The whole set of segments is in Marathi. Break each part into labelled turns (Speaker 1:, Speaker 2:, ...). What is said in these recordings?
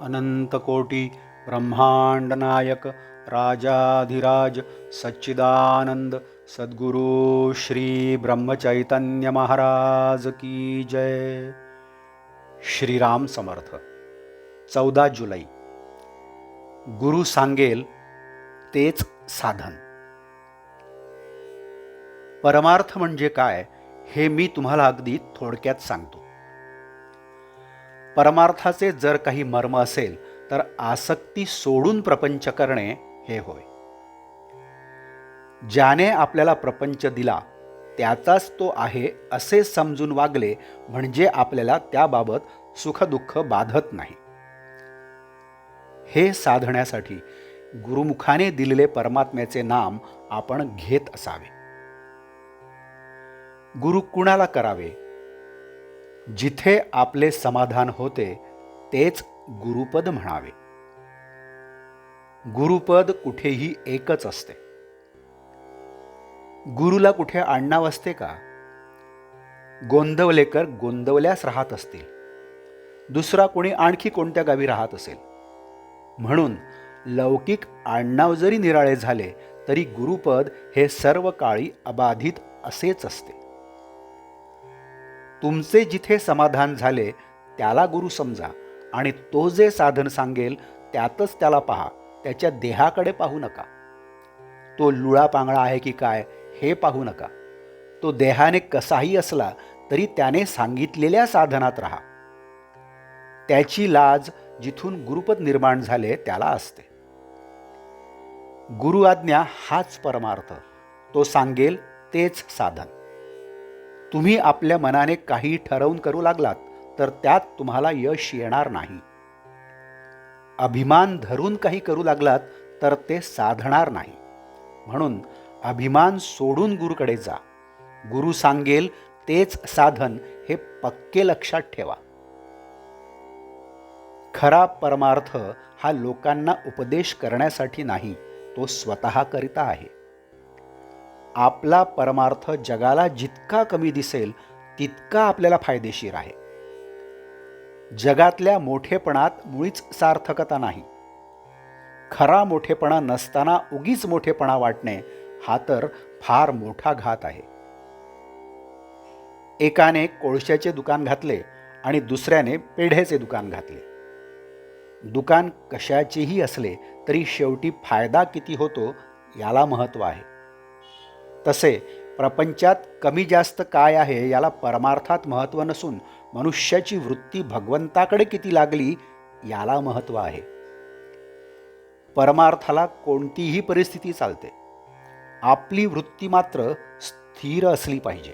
Speaker 1: अनंतकोटी ब्रह्मांड नायक राजाधिराज सच्चिदानंद सद्गुरु श्री ब्रह्मचैतन्य महाराज की जय। श्रीराम समर्थ। 14 जुलै। गुरु सांगेल तेच साधन। परमार्थ म्हणजे काय हे मी तुम्हाला अगदी थोडक्यात सांगतो। परमार्थाचे जर काही मर्म असेल तर आसक्ती सोडून प्रपंच करणे हे होय। ज्याने आपल्याला प्रपंच दिला त्याचाच तो आहे असे समजून वागले म्हणजे आपल्याला त्याबाबत सुखदुःख बाधत नाही। हे साधण्यासाठी गुरुमुखाने दिलेले परमात्म्याचे नाम आपण घेत असावे। गुरु कुणाला करावे? जिथे आपले समाधान होते तेच गुरुपद म्हणावे। गुरुपद कुठेही एकच असते। गुरुला कुठे आडनाव असते का? गोंदवलेकर गोंदवल्यास राहत असतील, दुसरा कोणी आणखी कोणत्या गावी राहत असेल, म्हणून लौकिक आडनाव जरी निराळे झाले तरी गुरुपद हे सर्व काळी अबाधित असेच असते। तुमचे जिथे समाधान झाले त्याला गुरु समजा आणि तो जे साधन सांगेल त्यातच त्याला पहा, त्याच्या देहाकडे पाहू नका। तो लुळा पांगळा आहे की काय हे पाहू नका। तो देहाने कसाही असला तरी त्याने सांगितलेल्या साधनात राहा। त्याची लाज जिथून गुरुपद निर्माण झाले त्याला असते। गुरु आज्ञा हाच परमार्थ, तो सांगेल तेच साधन। तुम्ही आपल्या मनाने काही ठरवून करू लागलात तर त्यात तुम्हाला यश येणार नाही। अभिमान धरून काही करू लागलात तर ते साधणार नाही। म्हणून अभिमान सोडून गुरुकडे जा। गुरु सांगेल तेच साधन हे पक्के लक्षात ठेवा। खरा परमार्थ हा लोकांना उपदेश करण्यासाठी नाही, तो स्वतः करिता आहे। आपला परमार्थ जगाला जितका कमी दिसेल तितका आपल्याला फायदेशीर आहे। जगातल्या मोठेपणात मुळीच सार्थकता नाही। खरा मोठेपणा नसताना उगीच मोठेपणा वाटणे हा तर फार मोठा घात आहे। एकाने कोळशाचे दुकान घातले आणि दुसऱ्याने पेढ्याचे दुकान घातले। दुकान कशाचेही असले तरी शेवटी फायदा किती होतो याला महत्त्व आहे। तसे प्रपंचात कमी जास्त काय आहे याला परमार्थात महत्त्व नसून मनुष्याची वृत्ती भगवंताकडे किती लागली याला महत्त्व आहे। परमार्थाला कोणतीही परिस्थिती चालते, आपली वृत्ती मात्र स्थिर असली पाहिजे।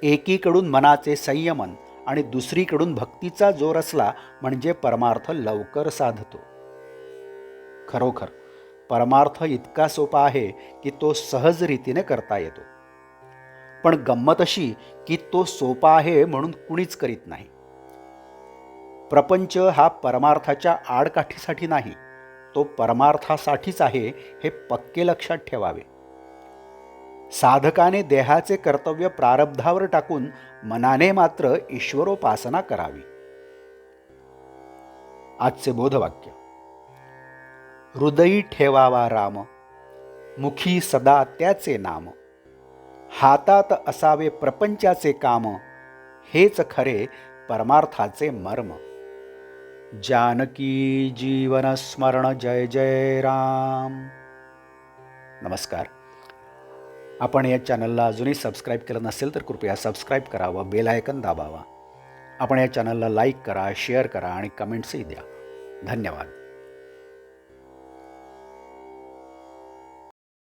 Speaker 1: एकीकडून मनाचे संयमन आणि दुसरीकडून भक्तीचा जोर असला म्हणजे परमार्थ लवकर साधतो। खरोखर परमार्थ इतका सोपा आहे की तो सहज रीतीने करता येतो। पण गंमत अशी की तो सोपा आहे म्हणून कुणीच करीत नाही। प्रपंच हा परमार्थाच्या आडकाठीसाठी नाही, तो परमार्थासाठीच आहे हे पक्के लक्षात ठेवावे। साधकाने देहाचे कर्तव्य प्रारब्धावर टाकून मनाने मात्र ईश्वरोपासना करावी। आजचे बोधवाक्य। हृदयी ठेवावा राम, मुखी सदा त्याचे नाम। हातात असावे प्रपंचाचे काम, हेच खरे परमार्थाचे मर्म। जानकी जीवन स्मरण जय जय राम। नमस्कार। आपण या चॅनलला अजूनही सबस्क्राईब केलं नसेल तर कृपया सबस्क्राईब करा व बेल आयकन दाबावा। आपण या चॅनलला लाईक करा, शेअर करा आणि कमेंट्सही द्या। धन्यवाद।